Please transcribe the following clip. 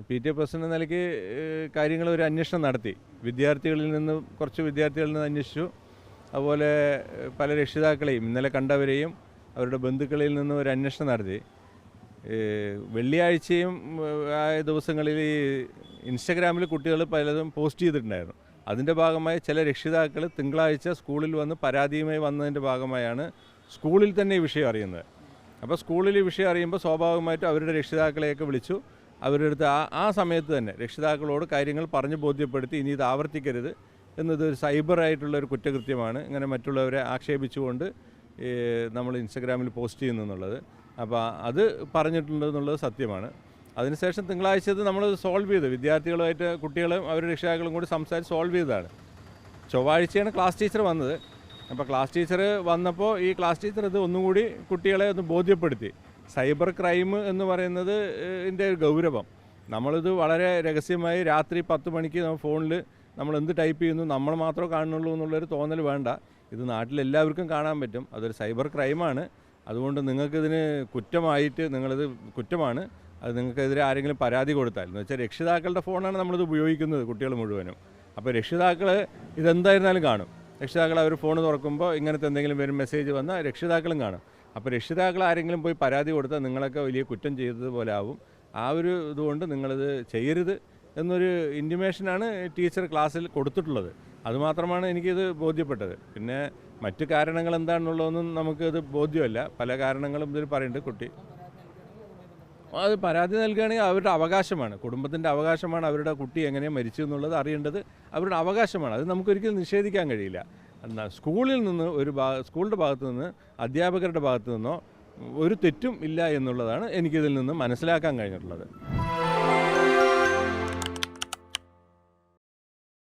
P T A president എന്ന നിലയ്ക്ക് കാര്യങ്ങൾ ഒരു അന്വേഷണം നടത്തി. കുറച്ച് വിദ്യാർത്ഥികളിൽ നിന്ന് അന്വേഷിച്ചു. അതുപോലെ പല രക്ഷിതാക്കളെയും ഇന്നലെ കണ്ടവരെയും അവരുടെ ബന്ധുക്കളിൽ നിന്നും ഒരു അന്വേഷണം നടത്തി. വെള്ളിയാഴ്ചയും ആയ ദിവസങ്ങളിൽ ഈ ഇൻസ്റ്റഗ്രാമിൽ കുട്ടികൾ പലതും പോസ്റ്റ് ചെയ്തിട്ടുണ്ടായിരുന്നു. അതിൻ്റെ ഭാഗമായി ചില രക്ഷിതാക്കൾ തിങ്കളാഴ്ച സ്കൂളിൽ വന്ന് പരാതിയുമായി വന്നതിൻ്റെ ഭാഗമായാണ് സ്കൂളിൽ തന്നെ ഈ വിഷയം അറിയുന്നത്. അപ്പോൾ സ്കൂളിൽ ഈ വിഷയം അറിയുമ്പോൾ സ്വാഭാവികമായിട്ടും അവരുടെ രക്ഷിതാക്കളെയൊക്കെ വിളിച്ചു. അവരുടെ അടുത്ത് ആ സമയത്ത് തന്നെ രക്ഷിതാക്കളോട് കാര്യങ്ങൾ പറഞ്ഞ് ബോധ്യപ്പെടുത്തി ഇനി ഇത് ആവർത്തിക്കരുത് എന്നതൊരു സൈബറായിട്ടുള്ളൊരു കുറ്റകൃത്യമാണ്, ഇങ്ങനെ മറ്റുള്ളവരെ ആക്ഷേപിച്ചുകൊണ്ട് നമ്മൾ ഇൻസ്റ്റഗ്രാമിൽ പോസ്റ്റ് ചെയ്യുന്നു എന്നുള്ളത്. അപ്പോൾ അത് പറഞ്ഞിട്ടുണ്ടെന്നുള്ളത് സത്യമാണ്. അതിനുശേഷം തിങ്കളാഴ്ച നമ്മൾ സോൾവ് ചെയ്തു. വിദ്യാർത്ഥികളുമായിട്ട് കുട്ടികളും അവരുടെ രക്ഷിതാക്കളും കൂടി സംസാരിച്ച് സോൾവ് ചെയ്തതാണ്. ചൊവ്വാഴ്ചയാണ് ക്ലാസ് ടീച്ചർ വന്നത്. അപ്പോൾ ക്ലാസ് ടീച്ചർ വന്നപ്പോൾ ഈ ക്ലാസ് ടീച്ചർ ഇത് ഒന്നുകൂടി കുട്ടികളെ ഒന്ന് ബോധ്യപ്പെടുത്തി. സൈബർ ക്രൈം എന്ന് പറയുന്നത് ഇതിൻ്റെ ഒരു ഗൗരവം, നമ്മളിത് വളരെ രഹസ്യമായി രാത്രി 10 മണിക്ക് ഫോണിൽ നമ്മൾ എന്ത് ടൈപ്പ് ചെയ്യുന്നു നമ്മൾ മാത്രമേ കാണുന്നുള്ളൂ എന്നുള്ളൊരു തോന്നൽ വേണ്ട. ഇത് നാട്ടിലെല്ലാവർക്കും കാണാൻ പറ്റും. അതൊരു സൈബർ ക്രൈമാണ്. അതുകൊണ്ട് നിങ്ങൾക്കിതിന് നിങ്ങളിത് കുറ്റമാണ്. അത് നിങ്ങൾക്കെതിരെ ആരെങ്കിലും പരാതി കൊടുത്താൽ എന്ന് വെച്ചാൽ രക്ഷിതാക്കളുടെ ഫോണാണ് നമ്മളിത് ഉപയോഗിക്കുന്നത്, കുട്ടികൾ മുഴുവനും. അപ്പോൾ രക്ഷിതാക്കൾ ഇതെന്തായിരുന്നാലും കാണും. രക്ഷിതാക്കൾ അവർ ഫോൺ തുറക്കുമ്പോൾ ഇങ്ങനത്തെ എന്തെങ്കിലും വരും മെസ്സേജ് വന്നാൽ രക്ഷിതാക്കളും കാണും. അപ്പോൾ രക്ഷിതാക്കൾ ആരെങ്കിലും പോയി പരാതി കൊടുത്താൽ നിങ്ങളൊക്കെ വലിയ കുറ്റം ചെയ്തതുപോലെ ആവും. ആ ഒരു ഇതുകൊണ്ട് നിങ്ങളിത് ചെയ്യരുത് എന്നൊരു ഇൻറ്റിമേഷനാണ് ടീച്ചർ ക്ലാസ്സിൽ കൊടുത്തിട്ടുള്ളത്. അതുമാത്രമാണ് എനിക്കിത് ബോധ്യപ്പെട്ടത്. പിന്നെ മറ്റു കാരണങ്ങൾ എന്താണെന്നുള്ളതൊന്നും നമുക്കിത് ബോധ്യമല്ല. പല കാരണങ്ങളും ഇതിൽ പറയുന്നുണ്ട്. കുട്ടി അത് പരാതി നൽകുകയാണെങ്കിൽ അവരുടെ അവകാശമാണ്, കുടുംബത്തിൻ്റെ അവകാശമാണ്. അവരുടെ കുട്ടി എങ്ങനെയാണ് മരിച്ചു എന്നുള്ളത് അറിയേണ്ടത് അവരുടെ അവകാശമാണ്. അത് നമുക്കൊരിക്കലും നിഷേധിക്കാൻ കഴിയില്ല. എന്നാൽ സ്കൂളിൽ നിന്ന് സ്കൂളിൻ്റെ ഭാഗത്തു നിന്ന് അധ്യാപകരുടെ ഭാഗത്തു നിന്നോ ഒരു തെറ്റും ഇല്ല എന്നുള്ളതാണ് എനിക്കിതിൽ നിന്ന് മനസ്സിലാക്കാൻ കഴിഞ്ഞിട്ടുള്ളത്.